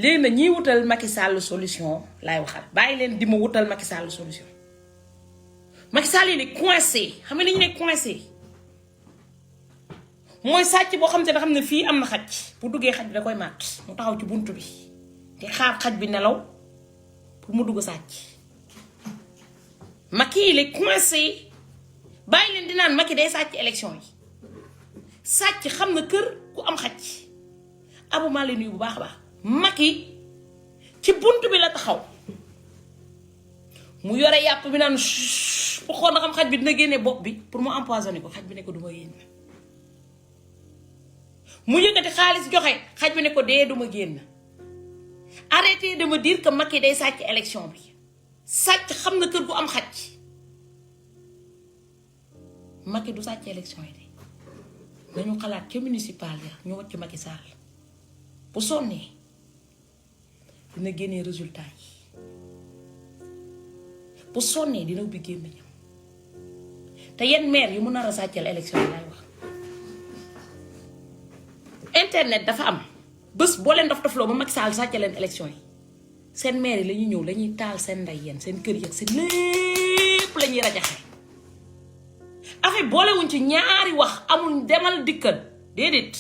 léegi na ñiy wutal Macky Sall solution laay waxal bàyyi leen di ma wutal Macky Sall solution Macky Sall il est coincé xam nga li ñu ne coincé mooy sàcc boo xam te ne xam ne fii am na xaj bu duggee xaj bi da koy màtt mu taxaw ci buntu bi te xaar xaj bi nelaw pour mu dugg sàcc Macky il est coincé bàyyi leen di naan Macky day sàcc élection yi sàcc xam na kër ku am xaj abu maa leen nuyu bu baax a baax Macky ci buntu bi la taxaw mu yore yàpp bi naan bu xool na xam xaj bi dina génne bopp bi pour mu empoisonné ko xaj bi ne ko du ma génn mu yëkkati xaalis joxe xaj bi ne ko dee du ma génn arrêtez de me dire que Macky day sàcc élection bi sàcc xam na kër gu am xaj Macky du sàcc élection yi de nañu xalaat ca municipal ya ñu wacc Macky Sall bu sonnee dina génnee résultat yi bu sonnee dina ubbi gémmiñam te yenn maire yu mu nar a sàccal élection yi lay wax internet dafa am bés boo leen dof dofloo ba Macky Sall sàccal leen élection yi seen maire yi la ñuy ñëw la ñuy taal seen ndey yéen seen kër yi ak seen lépp la ñuy rajaxe affaire boolewuñ ci ñaari wax amul demal dikkal déedéet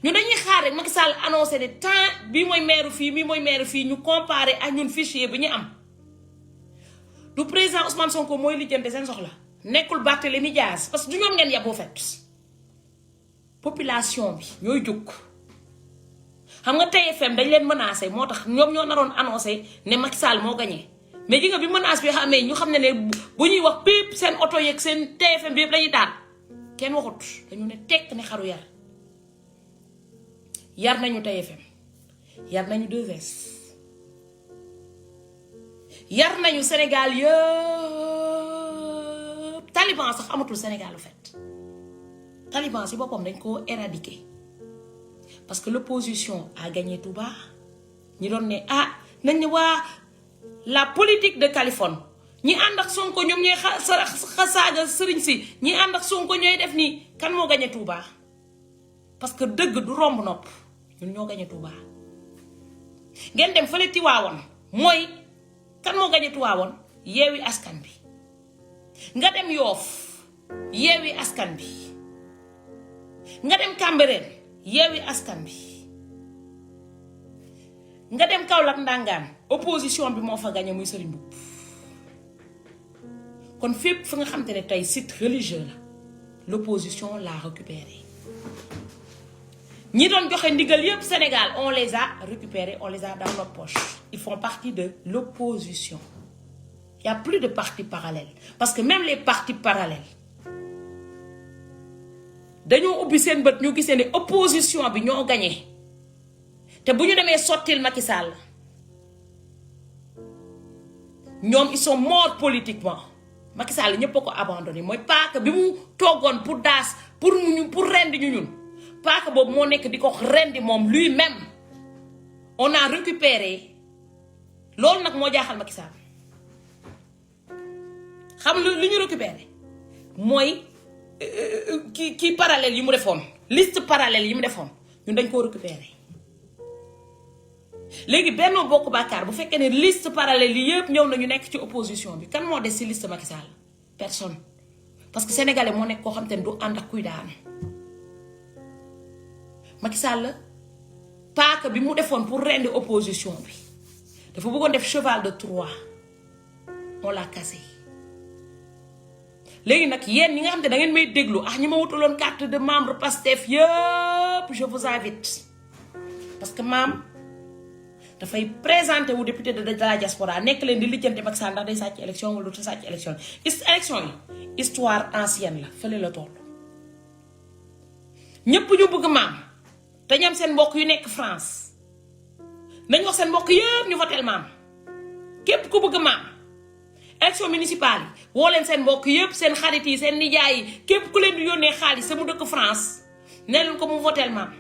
ñu dañuy xaar rek Macky Sall annoncé ne temps bii mooy maire fii bii mooy maire fii ñu comparé ak ñun fichier bi ñu am du président Ousmane Sonko mooy lijjante seen soxla nekkul Barthélémy Dias parce que du ñoom ngeen yaboo fet population bi ñooy jóg xam nga TFM dañ leen menacé moo tax ñoom ñoo naroon annoncé ne Macky Sall moo gagné mais ji nga bi menace bi xamee ñu xam ne bu ñuy wax piip seen oto yeeg seen TFM bi yëpp dañuy taal kenn waxut dañu ne tekk ne xaru yar nañu TFM yar nañu 2S yar nañu Sénégal yëpp Taliban sax amatul Sénégal lu fait Taliban si boppam dañ koo éradiquer parce que l'opposition a gagné Touba ñi doon ne nañ ne waa la politique de Californie ñi ànd ak Sonko ñoom ñooy xasaaga sëriñ si ñi ànd ak Sonko ñooy def nii kan moo gagné Touba parce que dëgg du romb nopp ñun ñoo gagné Touba ngeen dem fële Tiwaawoon mooy kan moo gagné Tiwaawoon Yewwi Askan Bi nga dem Yoof Yewwi Askan Bi nga dem Cambérène Yewwi Askan Bi nga dem Kaolack Ndangaan opposition bi moo fa gagné muy Serigne Mboup kon fépp fa nga xam te ne tey site religieux la l'opposition l'a récupéré ñi doon joxe ndigal yépp Sénégal on les a récupérés on les a dans nos poches ils font partie de l'opposition il y a plus de partis parallèles parce que même les partis parallèles dañoo ubbi seen bët ñu gisee ne opposition bi ñoo gagné te bu ñu demee sottil Macky Sall ñoom ils sont morts politiquement Macky Sall ñëpp a ko abandonné mooy paaka bi mu toogoon pour daas pour rendi ñu ñun paaka boobu moo nekk di ko rendi moom lui-même on a récupéré loolu nag moo jaaxal Macky Sall xam lu ñu récupéré mooy kii parallèle yi mu defoon liste parallèle yi mu defoon ñun dañ koo récupéré léegi Benno Bokk Yaakaar bu fekkee ne liste parallèle yi yëpp ñëw nañu nekk ci opposition bi kan moo des ci liste Macky Sall personne parce que sénégalais moo nekk koo xam te ne du ànd ak kuy daanu Macky Sall paaka bi mu defoon pour rendi opposition bi dafa bëggoon def cheval de Troie on l'a cassé léegi nag yéen ñi nga xam te da ngeen may déglu ñi ma wutaloon carte de membre Pastef yëpp je vous invite parce que maam dafay présenté wu député de la diaspora nekk leen di lijjante Macky Sall ndax day sàcc élection wala du sàcc élection élection yi histoire ancienne la fële la toll ñëpp ñu bëgg maam te ñam seen mbokk yu nekk France nañ wax seen mbokk yëpp ñu votel maam képp ku bëgg maam élection municipale yi woo leen seen mbokk yëpp seen xarit yi seen nijaay yi képp ku leen di yónnee xaalis sa mu dëkk France nee leen ko mu votel maam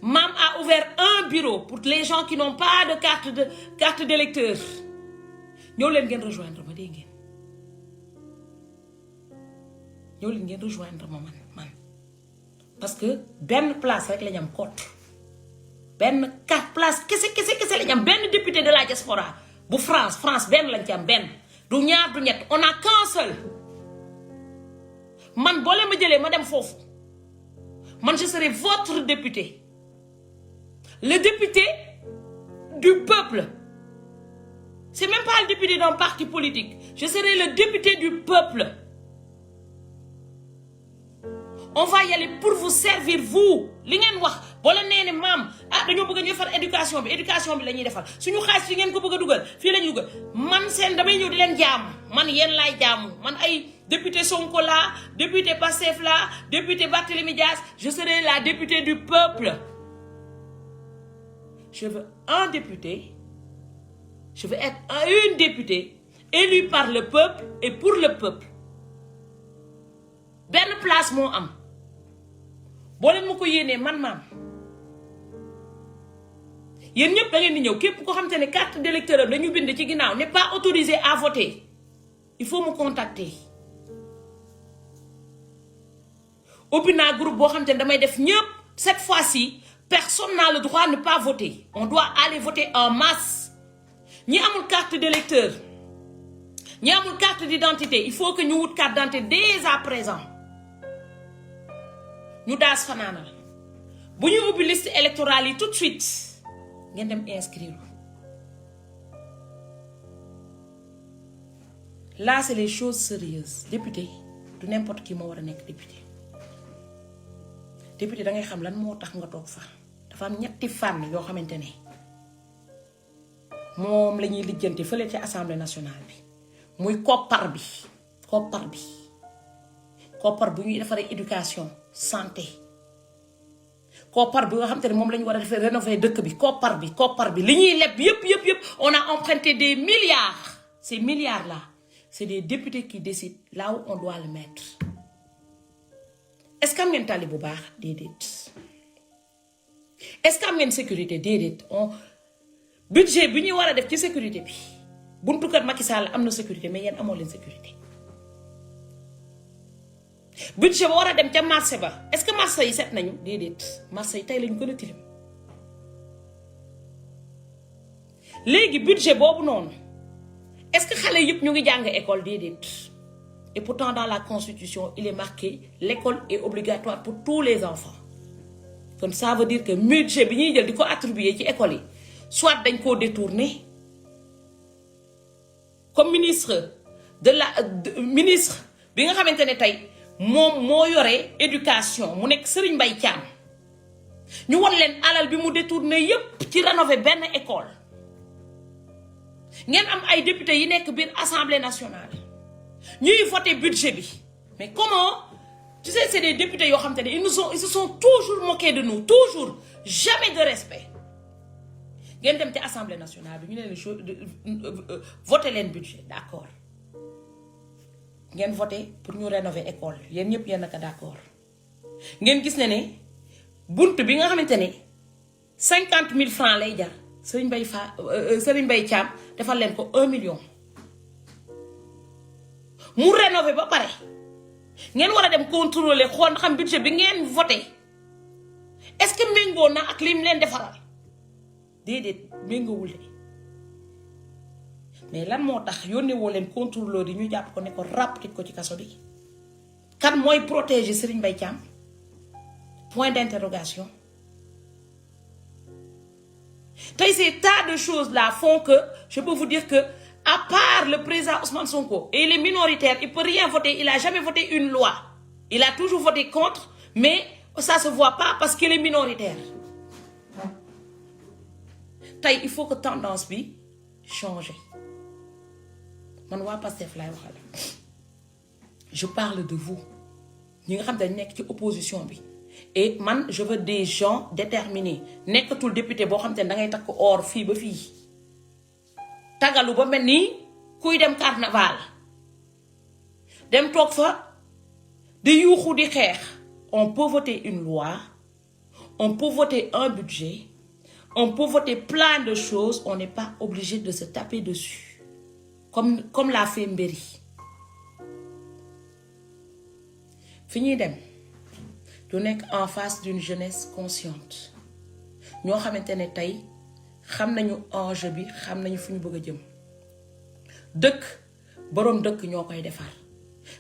Mam a ouvert un bureau pour les gens qui n'ont pas de carte d'électeur. Ñoo leen ngeen rejoindre ma dégg ngeen. Ñoo leen ngeen rejoindre ma man parce que benn place rek la ñu am cote benn 4 places kese lañ am benn député de la diaspora bu France benn lañ ci am benn du ñaar du ñett on a qu'un seul man boo leen ma jëlee ma dem foofu man je serai votre député le député du peuple c'est même pas le député d'un parti politique je serai le député du peuple on va y aller pour vous servir vous li ngeen wax boo la nee ne maam dañoo bëgg ñu defar éducation bi la ñuy defar suñu xaalis fi ngeen ko bëgg a dugal fii la ñuy dugal man seen damay ñëw di leen jaamu man yéen laay jaamu man ay député Sonko là député Pastef là député Barthélémy Dias je serai la députée du peuple je veux un député je veux être une députée élue par le peuple et pour le peuple benn place moo am boo leen ma ko yéenee man maam yéen ñëpp da ngeen di ñëw képp ko xam te ne carte d'électeur am dañu bind ci ginnaaw n'est pas autorisé à voter il faut me contacter ubbi naa groupe boo xam te ne damay def ñëpp cette fois-ci personne n'a le droit de ne pas voter on doit aller voter en masse ñi amul carte d'électeur ñi amul carte d'identité il faut que ñu wut carte d'identité dès à présent ñu daas fanaanal bu ñu ubbi liste électorale yi tout de suite ngeen dem inscrire là c'est les choses sérieuses député du n'importe qui moo war a nekk député da ngay xam lan moo tax nga toog fa dafa am ñetti fànn yoo xamante ne moom la ñuy lijjanti fële ci assemblée nationale bi muy koppar bu ñuy defaree éducation santé koppar bi nga xam te ne moom la ñu war a defee rénover dëkk bi koppar bi li ñuy leb yëpp on a emprunté des milliards ces milliards là c'est des députés qui décident là où on doit le mettre est-ce que am ngeen tali bu baax déedéet est-ce que am ngeen sécurité déedéet budget bi ñuy war a def ci sécurité bi buntu kër Macky Sall am na sécurité mais yéen amoo leen sécurité budget ba war a dem ca marché ba est-ce que marché yi set nañu déedéet marché yi tey lañu gën a tilim léegi budget boobu noonu est-ce que xale yëpp ñu ngi jàng école déedéet et pourtant dans la constitution il est marqué l'école est obligatoire pour tous les enfants kon ça veut dire que budget bi ñuy jël di ko attribuer ci école yi soit dañ koo détourner comme ministre ministre bi nga xamante ne tey moom moo yore éducation mu nekk Serigne Mbaye Thiam ñu won leen alal bi mu détourné yépp ci rénover benn école ngeen am ay députés yi nekk biir assemblée nationale ñuy voter budget bi mais comment tu sais c'est des députés yoo xamante ne ils se sont toujours moqués de nous toujours jamais de respect ngeen dem ci assemblée nationale bi ñu leen voter leen budget d'accord ngeen voté pour ñu rénover école yéen ñëpp yéen naka d'accord ngeen gis ne bunt bi nga xamante ne 50 000 francs lay jar Serigne Mbaye Thiam defal leen ko 1 million mu rénover ba pare ngeen war a dem contrôler xool xam budget bi ngeen voté est-ce que méngoo na ak lim leen defaral déedéet méngoowul de mais lan moo tax yónnee woo leen contrôleur yi ñu jàpp ko ne ko ràpp tëj ko ci kaso bi kan mooy protéger Serigne Mbaye Thiam point d'interrogation tey ces tas de choses là font que je peux vous dire que à part le président Ousmane Sonko et les minoritaires il peut rien voter il a jamais voté une loi il a toujours voté contre mais ça se voit pas parce qu'il est minoritaire tey il faut que tendance bi changer man waa Pastef laay waxal je parle de vous ñi nga xam ne nekk ci opposition bi et man je veux des gens déterminés nekkatul député boo xam te ne da ngay takk or fii ba fii tagalu ba mel ni kuy dem carnaval dem toog fa di yuuxu di xeex on peut voter une loi on peut voter un budget on peut voter plein de choses on n'est pas obligé de se taper dessus comme l'a fait Mbéri fi ñuy dem du nekk en face d'une jeunesse consciente ñoo xamante ne tey xam nañu enjeu bi xam nañu fu ñu bëgg a jëm dëkk boroom dëkk ñoo koy defar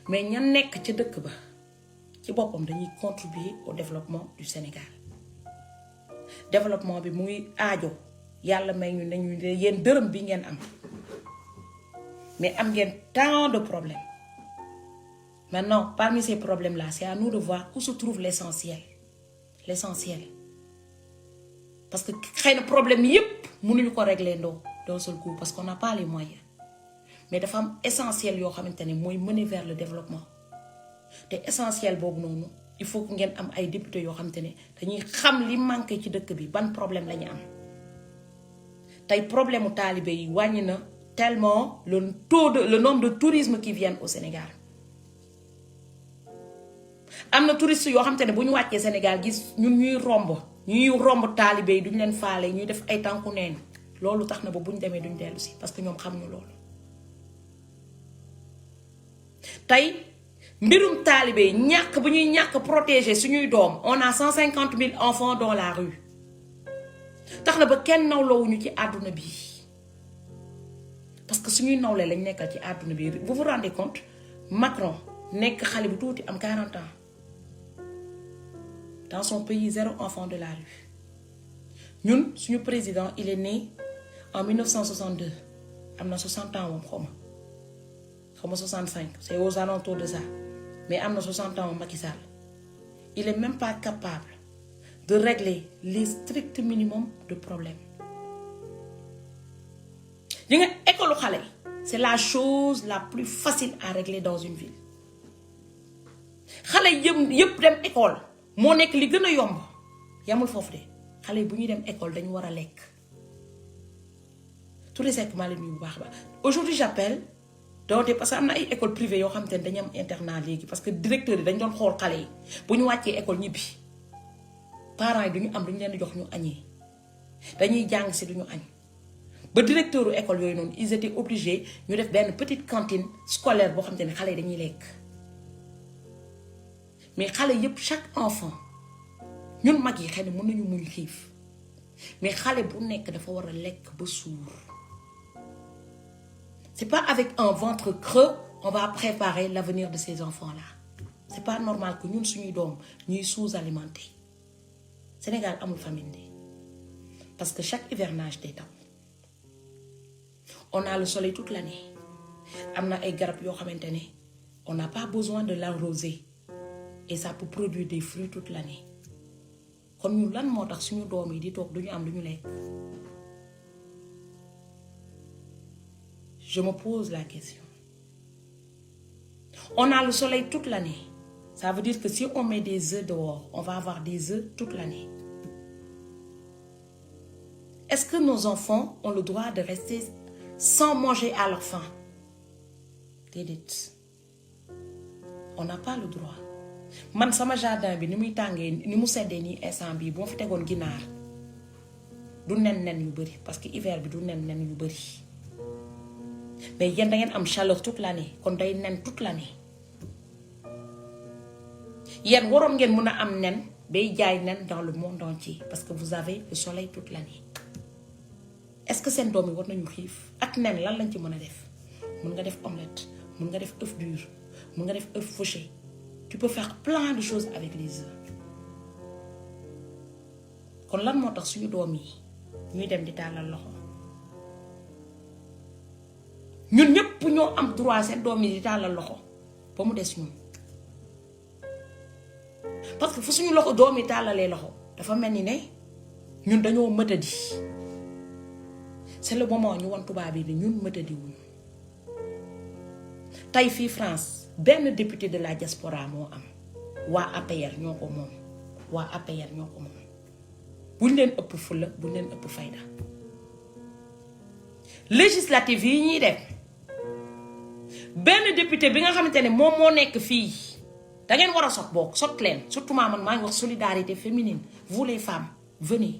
mais ña nekk ca dëkk ba ci boppam dañuy contribuer au développement du Sénégal développement bi mu ngi aajo yàlla may ñu nañu yéen dërëm bi ngeen am mais am ngeen tant de problèmes maintenant parmi ces problèmes là c'est à nous de voir où se trouve l'essentiel parce que xëy na problème yépp mënuñu ko régler d'un seul coup parce qu'on n'a pas les moyens mais dafa am essentiel yoo xamante ne mooy mener vers le développement te essentiel boobu noonu il faut que ngeen am ay députés yoo xamante ne dañuy xam li manqué ci dëkk bi ban problème la ñu am tey problème mu taalibe yi wàññi na tellement le nombre de tourisme qui viennent au Sénégal am na touristes yoo xamante ne bu ñu wàccee Sénégal gis ñun ñuy romb taalibe yi duñ leen faale ñuy def ay tànku neen loolu tax na ba bu ñu demee duñ dellu si parce que ñoom xamuñu loolu tey mbirum taalibe yi ñàkk bu ñuy ñàkk protéger suñuy doom on a 150 000 enfants dans la rue tax na ba kenn nawlawuñu ci àdduna bi parce que suñuy nawle lañ nekkal ci àdduna bi vous vous rendez compte Macron nekk xale bu tuuti am 40 ans dans son pays 0 enfant de la rue ñun suñu président il est né en 1962 am na 60 ans moom xaw ma 65 c'est aux alentours de ça mais am na 60 ans moom Macky Sall il est même pas capable de régler les stricts minimums de problèmes yi nga école xale c'est la chose la plus facile à régler dans une ville xale yëpp dem école moo nekk li gën a yomb yamul foofu de xale bu ñuy dem école dañu war a lekk tous les secteurs leen bu baax a baax aujourd'hui j'appelle donc parce que am na ay école privée yoo xam te ne dañu am internat léegi parce que directeur yi dañ doon xool xale yi bu ñu wàccee école ñibbi parents yi duñu am duñu leen di jox ñu añee dañuy jàng si duñu añ ba directeuru école yooyu noonu ils étaient obligés ñu def benn petite cantine scolaire boo xam te ne xale yi dañuy lekk mais xale yëpp chaque enfant ñun mag yi xëy na mën nañu muñ xiif mais xale bu nekk dafa war a lekk ba suur c'est pas avec un ventre creux on va préparer l'avenir de ces enfants-là c'est pas normal que ñun suñuy doom ñuy sous-alimenté Sénégal amul famine de parce que chaque hivernage day taw on a le soleil toute l'année am na ay garab yoo xamante ne on n'a pas besoin de l'arroser et ça peut produire des fruits toute l'année kon ñun lan moo tax suñu doom yi di toog duñu am lu ñu lekk je me pose la question on a le soleil toute l'année ça veut dire que si on met des œufs dehors on va avoir des œufs toute l'année est-ce que nos enfants ont le droit de rester sans manger à leur faim déedéet on n'a pas le droit man sama jardin bi ni muy tàngee ni mu seddee nii instant bii bu ma fi tegoon ginaar du nen yu bari parce que hiver bi du nen yu bari mais yéen da ngeen am chaleur toute l'année kon day nen toute l'année yéen waroon ngeen mën a am nen bay jaay nen dans le monde entier parce que vous avez le soleil toute l'année est-ce que seen doom yi war nañu xiif ak nen lan lañ ci mën a def mën nga def omelette mën nga def œuf dur mën nga def œuf fauché tu peux faire plein de choses avec les œufs kon lan moo tax suñu doom yi ñuy dem di tàllal loxo ñun ñëpp ñoo am droit seen doom yi di tàllal loxo ba mu des ñun parce que fu suñu loxo doom yi tàllalee loxo dafa mel ni ne ñun dañoo mëtadi c'est le moment ñu won tubaab yi ni ñun mëtadi wuñu tey fii France benn député de la diaspora moo am waa APR ñoo ko moom buñ leen ëpp fulla buñ leen ëpp fayda législative yi ñuy def benn député bi nga xamante ne moom moo nekk fii da ngeen war a sot boog sot leen surtout man maa ngi wax solidarité féminine vous les femmes venez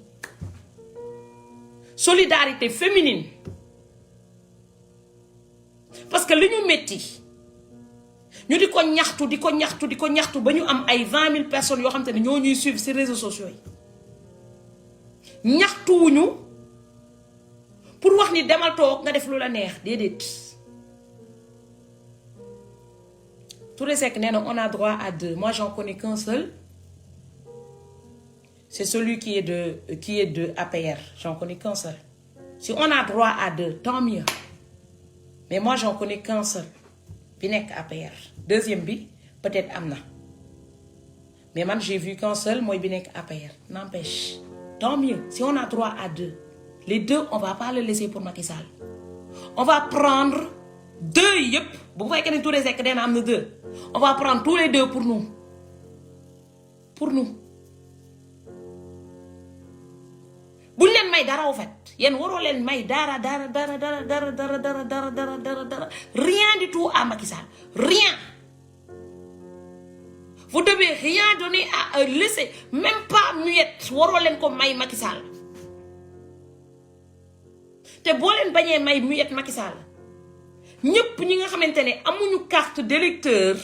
solidarité féminine parce que li ñu metti ñu di ko ñaxtu ba ñu am ay 20 000 personnes yoo xamante ne ñoo ñuy suivre ci réseaux sociaux yi ñaxtuwuñu pour wax ni demal toog nga def lu la neex déedéet. Touré Seck nee na on a droit à 2 moi j'en connais qu'un seul c'est celui qui est de APR j'en connais qu'un seul si on a droit à 2 tant mieux mais moi j'en connais qu'un seul bi nekk APR deuxième bi peut-être am na mais man j'ai vu qu'un seul mooy bi nekk APR n'empêche tant mieux si on a droit à 2 les 2 on va pas le laisser pour Macky Sall on va prendre 2 yëpp bu fekkee ne Touré Seck dina am na 2 on va prendre tous les 2 pour nous buñ leen may dara au fait yéen waroo leen may dara rien du tout à Macky Sall rien vous devez rien donner à laisser même pas muette waroo leen ko may Macky Sall te boo leen bañee may muette Macky Sall ñëpp ñi nga xamante ne amuñu carte d'électeur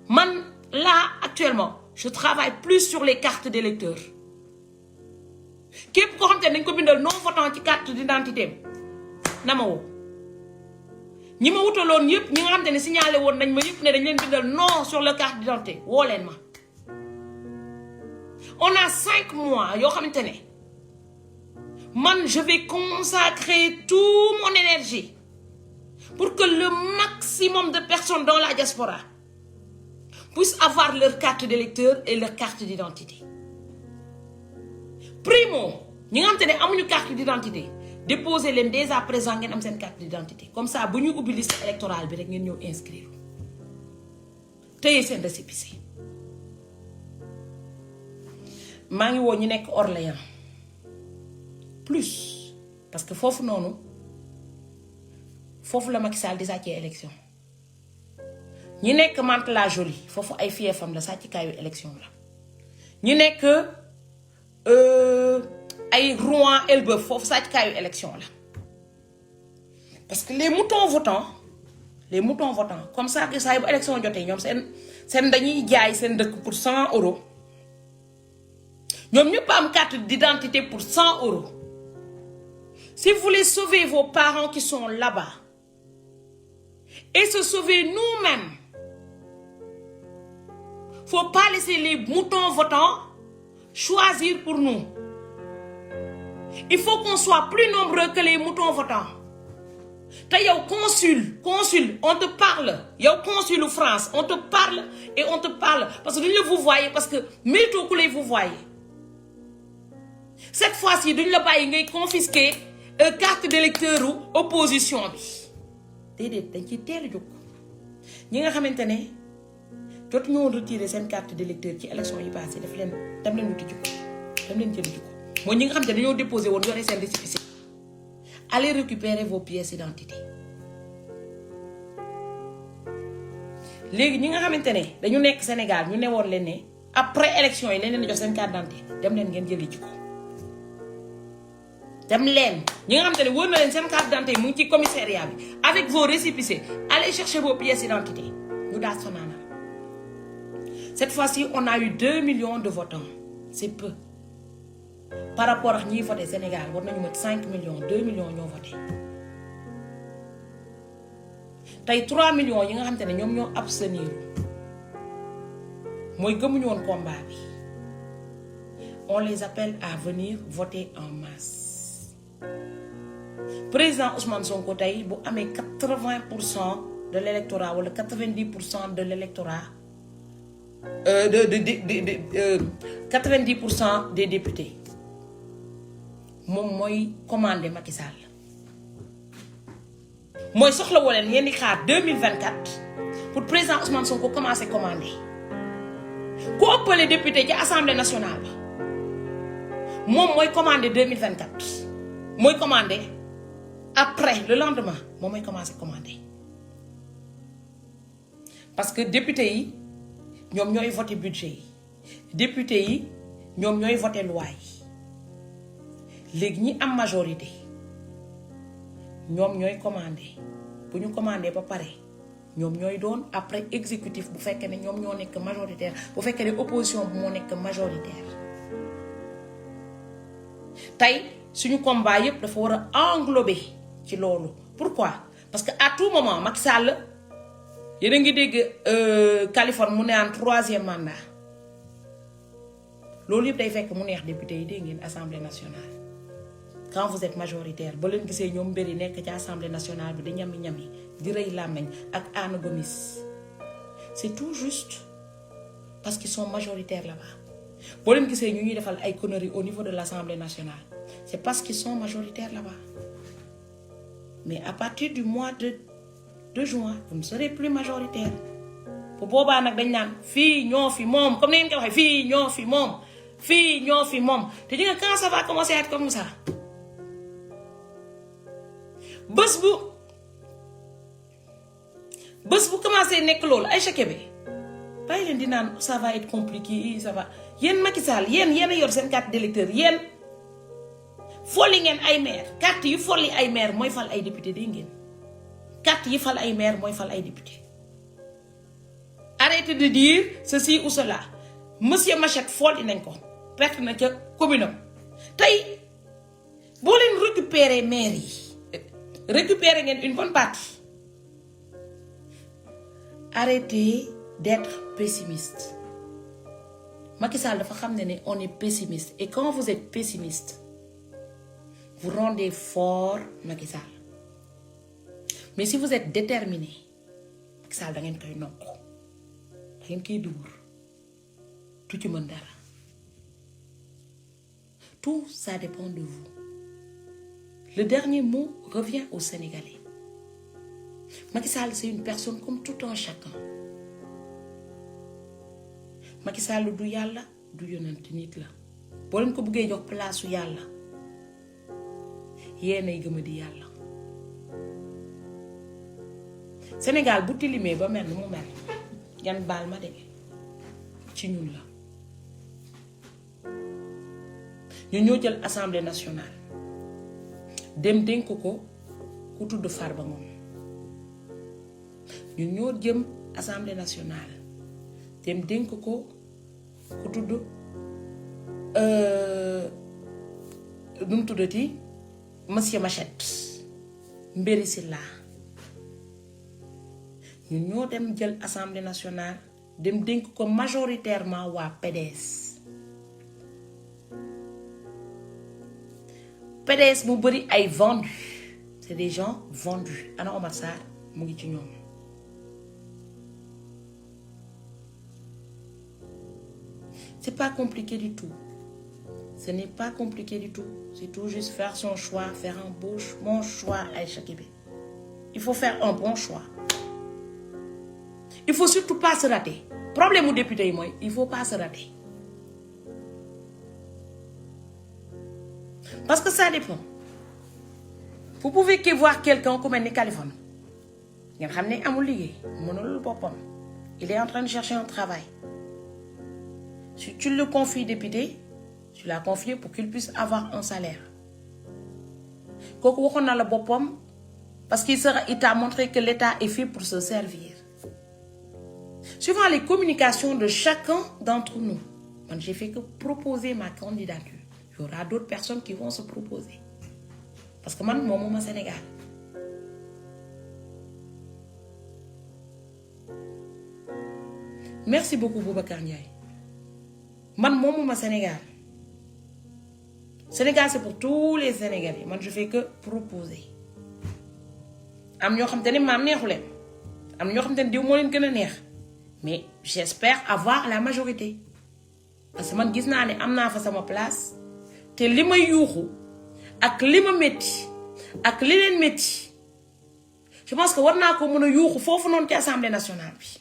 man là actuellement je travaille plus sur les cartes d'électeurs képp koo xamante ne dañ ko bindal non votant ci carte d'identité na ma woo ñi ma wutaloon yëpp ñi nga xamante ne signalé woon nañ ma yëpp ne dañ leen bindal non sur le carte d'identité woo leen ma on a 5 mois yoo xamante ne man je vais consacrer toute mon énergie pour que le maximum de personnes dans la diaspora puissent avoir leur carte d'électeur et leur carte d'identité primo ñi nga xamante ne amuñu carte d'identité déposez leen dès à présent ngeen am seen carte d'identité comme ça bu ñu ubbi liste électorale bi rek ngeen ñëw inscrire téye seen récépissé maa ngi woo ñu nekk Orléans plus parce que foofu noonu foofu la Macky Sall di sàccee élection ñi nekk Mantes-la-Jolie foofu ay fiefam la sàccikaayu élection la ñi nekk ay Rouen Elbeuf foofu sàccikaayu élection la parce que les moutons votants comme ça que saa yu bu élection jotee ñoom seen dañuy jaay seen dëkk pour 100 euros ñoom ñëpp am carte d'identité pour 100 euros. Si vous voulez sauver vos parents qui sont là-bas et se sauver nous-mêmes, faut pas laisser les moutons votants choisir pour nous. Il faut qu'on soit plus nombreux que les moutons votants. T'as yow consul, on te parle. Yow consul ou France, on te parle et on te parle parce que vous voyez parce que mérito que vous voyez. Cette fois-ci, duñ la bàyyi ngay confisquer carte d'électeur ou opposition bi déedéet dañ ci teel a jóg ñi nga xamante ne jot ñoo retirer seen carte d'électeur ci élection yi passé daf leen dem leen wuti jikko dem leen jëli jikko mooy ñi nga xamante ne dañoo déposé woon yore seen récépissé allez récupérer vos pièces d'identité léegi ñi nga xamante ne dañu nekk Sénégal ñu newoon leen ne après élection yi leen jox seen carte d'identité dem leen ngeen jëli jikko dem leen ñi nga xamante ne wóor na leen seen carte d'identité mu ngi ci commissariat bi avec vos récépissés allez chercher vos pièces d'identité ñu daal fanaana cette fois-ci on a eu 2 millions de votants c'est peu par rapport ak ñiy voté Sénégal war nañu mat 5 millions 2 millions ñoo voté tey 3 millions yi nga xamante ne ñoom ñoo abstenir mooy gëmuñu woon combat bi on les appelle à venir voter en masse. Président Ousmane Sonko tey bu amee 80% de l'électorat wala 90% de l'électorat 90% des députés moom mooy commander Macky Sall mooy soxla woo leen ngeen di xaar 2024 pour président Ousmane Sonko commencer commander ku ëppale député ci assemblée nationale ba moom mooy commander 2024 mooy commander. Après, le lendemain, moi, je commence à commander. Parce que les députés, ils ont voté le budget. Les députés, ils ont voté la loi. Les gens en majorité, ils ont commandé. Pour nous commander, pas pareil. Ils ont donné après exécutif pour faire que nous sommes majoritaires, pour faire que l'opposition soit majoritaire. tey suñu combat yépp dafa war a englober ci loolu. Pourquoi? Parce que à tout moment Macky Sall yéen a ngi dégg Californie mu ne en 3e mandat loolu yëpp day fekk mu neex député yi dégg ngeen assemblée nationale. Quand vous êtes majoritaire ba leen gisee ñoom mbir yi nekk ci assemblée nationale bi di ñami di rëy làmmeñ ak Anna Gomis c'est tout juste parce qu'ils sont majoritaires là-bas. boo leen gisee ñu ñuy defal ay conneries au niveau de l'assemblée nationale c'est parce qu'ils sont majoritaires là-bas. Mais à partir du mois de juin vous ne serez plus majoritaire. bu boobaa nag dañ naan fii ñoo fi moom comme ni ngeen ko waxee fii ñoo fi moom fii ñoo fi moom te di nga quand ça va commencer à être comme ça bés bu commencé nekk loolu ay chèque bi bàyyi leen di naan ça va être compliqué ça va yéen Macky Sall yéen a yor seen carte d'électeur yéen folli ngeen ay maire carte yu folli ay maire mooy fal ay député dégg ngeen carte yi fal ay maire mooy fal ay député. Arrêtez de dire ceci ou cela monsieur Machette folli nañ ko perte na ca commune am tey boo leen récupérer maire yi récupérer ngeen une bonne partie. Arrêtez d'être pessimiste. Macky Sall dafa xam ne on est pessimiste et quand vous êtes pessimiste vous rendez fort Macky Sall mais si vous êtes déterminé Macky Sall da ngeen koy nokk da ngeen koy dóor tu ci mën dara tout ça dépend de vous. Le dernier mot revient aux Sénégalais. Macky Sall c'est une personne comme tout un chacun. Macky Sall du yàlla du yonent nit la boo leen ko bëggee jox place su yàlla yéenay gëm di yàlla. Sénégal bu tilimee ba mel ni mu mel yan baal ma de ci ñun la ñu ñoo jël assemblée nationale dem dénk ko ku tudd Farba Ngom ñun ñoo jëm assemblée nationale dem dénk ko ku tudd nu mu tuddati monsieur Machette Mbéri Silla ñun ñoo dem jël assemblée nationale dem dénk ko majoritairement waa PDS mu bëri ay vendus c'est des gens vendus ana Omar Sarr mu ngi ci ñoom. C'est pas compliqué du tout. Ce n'est pas compliqué du tout. C'est tout juste faire son choix, faire un bon choix à Aïcha-Kébé. Il faut faire un bon choix. Il faut surtout pas se rater. Problème au député, moi, il faut pas se rater. Parce que ça dépend. Vous pouvez que voir quelqu'un comme un Californie. Il est en train de chercher un travail. Si tu le confies député, tu l'as confié pour qu'il puisse avoir un salaire. Parce qu'il t'a montré que l'État est fait pour se servir. Suivant les communications de chacun d'entre nous, j'ai fait que proposer ma candidature. Il y aura d'autres personnes qui vont se proposer. Parce que moi, je suis au Sénégal. Merci beaucoup, Boubacar Ndiaye. Man moomuma Sénégal. Sénégal c'est pour tous les Sénégalais. Man je fais que proposer. Am ñoo xam te ne maam neexu leen. Am ñoo xam te ne diw moo leen gën a neex. Mais j'espère avoir la majorité. Parce que man gis naa ne am naa fa sama place. Te li ma yuuxu ak li ma métti ak li leen métti. Je pense que war naa ko mën a yuuxu foofu noonu ci Assemblée nationale bi.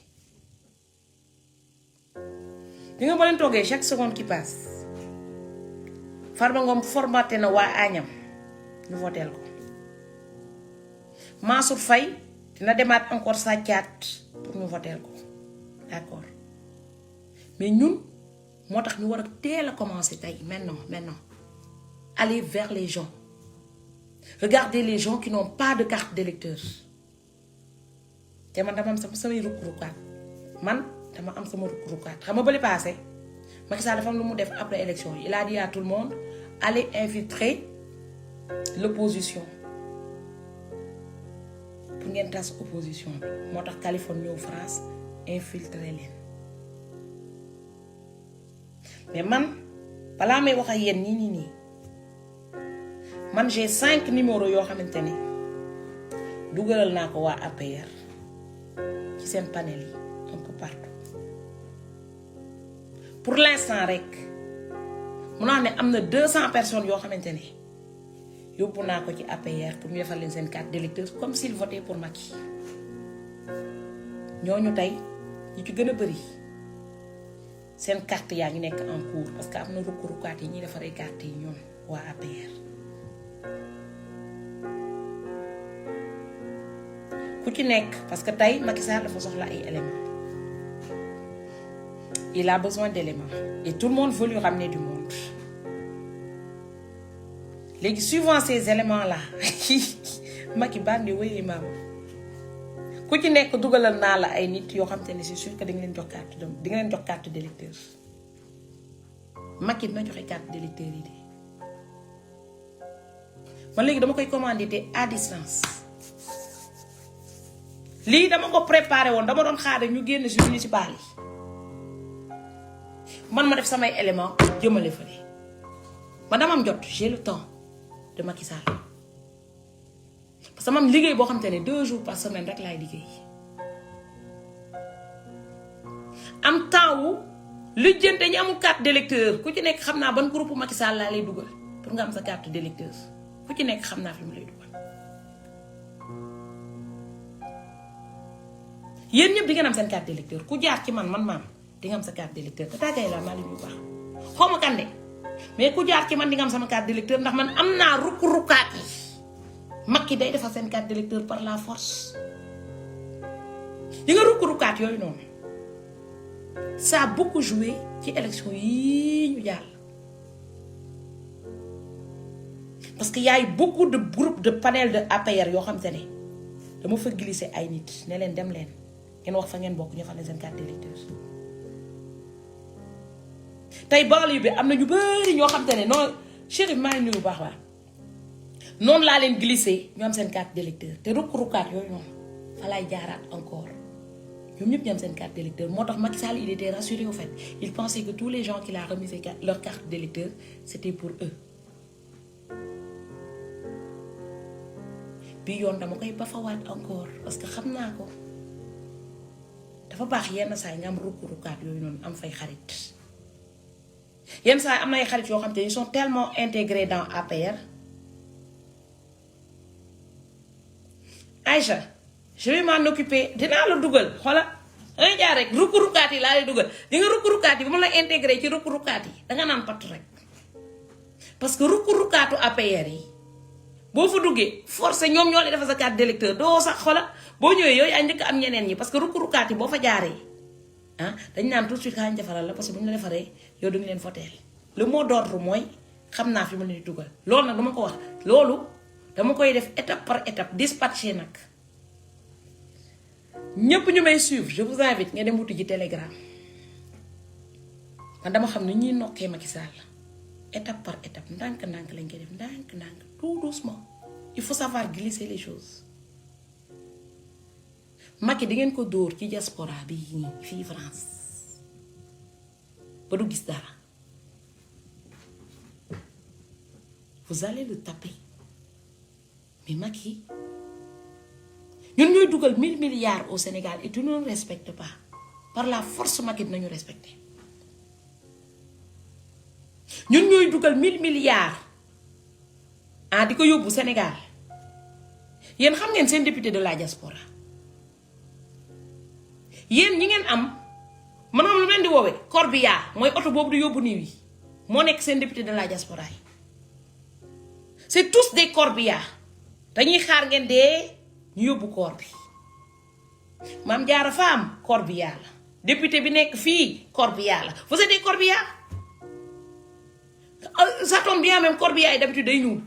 Di nga leen toogee chaque seconde qui passe Farba Ngom formaté na waa Agnam ñu voteel ko Mansour Faye dina demaat encore sàccaat pour ñu voteel ko d'accord mais ñun moo tax ñu war a teel a commencer tey maintenant aller vers les gens regardez les gens qui n'ont pas de carte d'électeur te man dama am samay rukk-rukkaat man dama am sama rukk-rukkaat xam nga bali passé Macky Sall dafa am lu mu def après élection il a dit à tout le monde allez infiltrer l'opposition pour ngeen tas opposition bi moo tax Californie ñëw France infiltrer leen mais man balaa may wax ak yéen nii man j'ai 5 numéros yoo xamante ni dugalal naa ko waa APR ci seen panel yi un peu partout pour l'instant rek mun naa ne am na 200 personnes yoo xamante ne yóbbu naa ko ci APR pour ñu defal leen seen carte d'électeur comme s'ils votaient pour Macky ñooñu tey ñi ci gën a bëri seen carte yaa ngi nekk en cours parce que am na rukk-rukkaat yi ñuy defaree carte yi ñoom waa APR ku ci nekk parce que tey Macky Sall dafa soxla ay éléments il a besoin d'éléments et tout le monde veut lui ramener du monde léegi suivant ces éléments là Macky bandi wéyee maam ku ci nekk dugalal naa la ay nit yoo xam te ne c'est sûr que di nga leen jox carte di nga leen jox carte d'électeur Macky dina joxe carte d'électeur yi de man léegi dama koy commandité à distance lii dama ko préparé woon dama doon xaar ñu génn ci municipal yi man ma def samay élément jëmale fële man dama am jot j'ai le temps de Macky Sall parce que man liggéey boo xam te ne 2 jours par semaine rek laay liggéey am temps wu lu jënte ñi amul carte d'électeur ku ci nekk xam naa ban groupe Macky Sall laa lay dugal pour nga am sa carte d'électeur ku ci nekk xam naa fi mu lay dugal yéen ñëpp di ngeen am seen carte d'électeur ku jaar ci man maam di nga am sa carte d'électeur te tàggay la maa leen yu baax xaw ma kande mais ku jaar ci man di nga am sama carte d'électeur ndax man am naa rukk-rukkaat yi Macky day defar seen carte d'électeur par la force yi nga rukk-rukkaat yooyu noonu ça a beaucoup joué ci élection yii ñu jàll parce que y a eu beaucoup de groupes de panel de APR yoo xam te ne dama fa glisser ay nit ne leen dem leen ngeen wax fa ngeen bokk ñu fa leen seen carte d'électeur tey banlieue bi am na ñu bëri ñoo xam te ne non chéri maa ngi nuyu bu baax noonu laa leen glissé ñu am seen carte d'électeur te rukk-rukkaat yooyu noonu fa laay jaaraat encore ñoom ñëpp ñu am seen carte d'électeur moo tax Macky Sall il était rassuré au fait il pensait que tous les gens qu'il a remis leur carte d'électeur c'était pour eux bi yoon dama koy bafawaat encore parce que xam naa ko dafa baax yenn saa yi nga am rukk-rukkaat yooyu noonu am fay xarit yenn saa yi am na ay xarit yoo xam te ils sont tellement intégrés dans APR. Aïcha je vais m'en occuper dinaa la dugal xoola dangay jaar rek rukk-rukkaat yi laa lay dugal di nga rukk-rukkaat yi ba ma la intégré ci rukk-rukkaat yi danga naan patt rek parce que rukk-rukkaatu APR yi boo fa duggee forcé ñoom ñoo lay defal sa carte d'électeur doo sax xoola boo ñëwee yooyu ay njëkk am ñeneen ñi parce que rukk-rukkaat yi boo fa jaaree dañ naan tout de suite xaañ defaral la parce que bu ñu la defaree yow du ngi leen foteel le mot d'ordre mooy xam naa fi ma leen di dugal loolu nag dama ko wax loolu dama koy def étape par étape dispatché nag ñëpp ñu may suivre je vous invite nga dem wuti ji Telegram man dama xam ne ñuy nokkee Macky Sall étape par étape ndànk-ndànk lañ koy def ndànk-ndànk tout doucement il faut savoir glisser les choses Macky di ngeen ko dóor ci diaspora bi fii France ba du gis dara vous allez le taper mais Macky ñun ñooy dugal 1000 milliards au Sénégal et tu ne le respectes pas par la force Macky dinañu respecter ñun ñooy dugal 1000 milliards di ko yóbbu Sénégal yéen xam ngeen seen député de la diaspora yéen ñi ngeen am man moom lu leen di woowee corbillard mooy oto boobu di yóbbu niiw yi moo nekk seen député de la diaspora yi c'est tous des corbillards dañuy xaar ngeen dee ñu yóbbu corps bi Mame Diarra Fam corbillard la député bi nekk fii corbillard la vous êtes des corbillards ça tombe bien même corbillard yi d'habitude day ñuul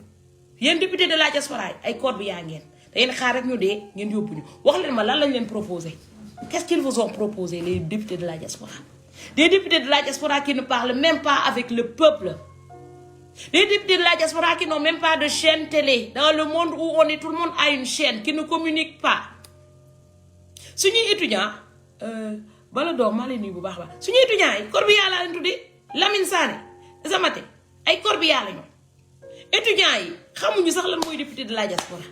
yéen député de la diaspora yi ay corbillards ngeen dangeen xaar rek ñu dee ngeen yóbbu ñu wax leen ma lan lañ leen proposé qu'est-ce qu'ils vous ont proposé les députés de la diaspora des députés de la diaspora qui ne parlent même pas avec le peuple Les députés de la diaspora qui n'ont même pas de chaîne télé. Dans le monde où tout le monde a une chaîne, qui ne communique pas. Si nous étudiants, bala doom maa leen nuyu bu baax ba suñu étudiants yi corbillard laa leen tuddee Lamine Sané Zamate ay corbillard la ñu étudiants yi xamuñu sax lan mooy député de la diaspora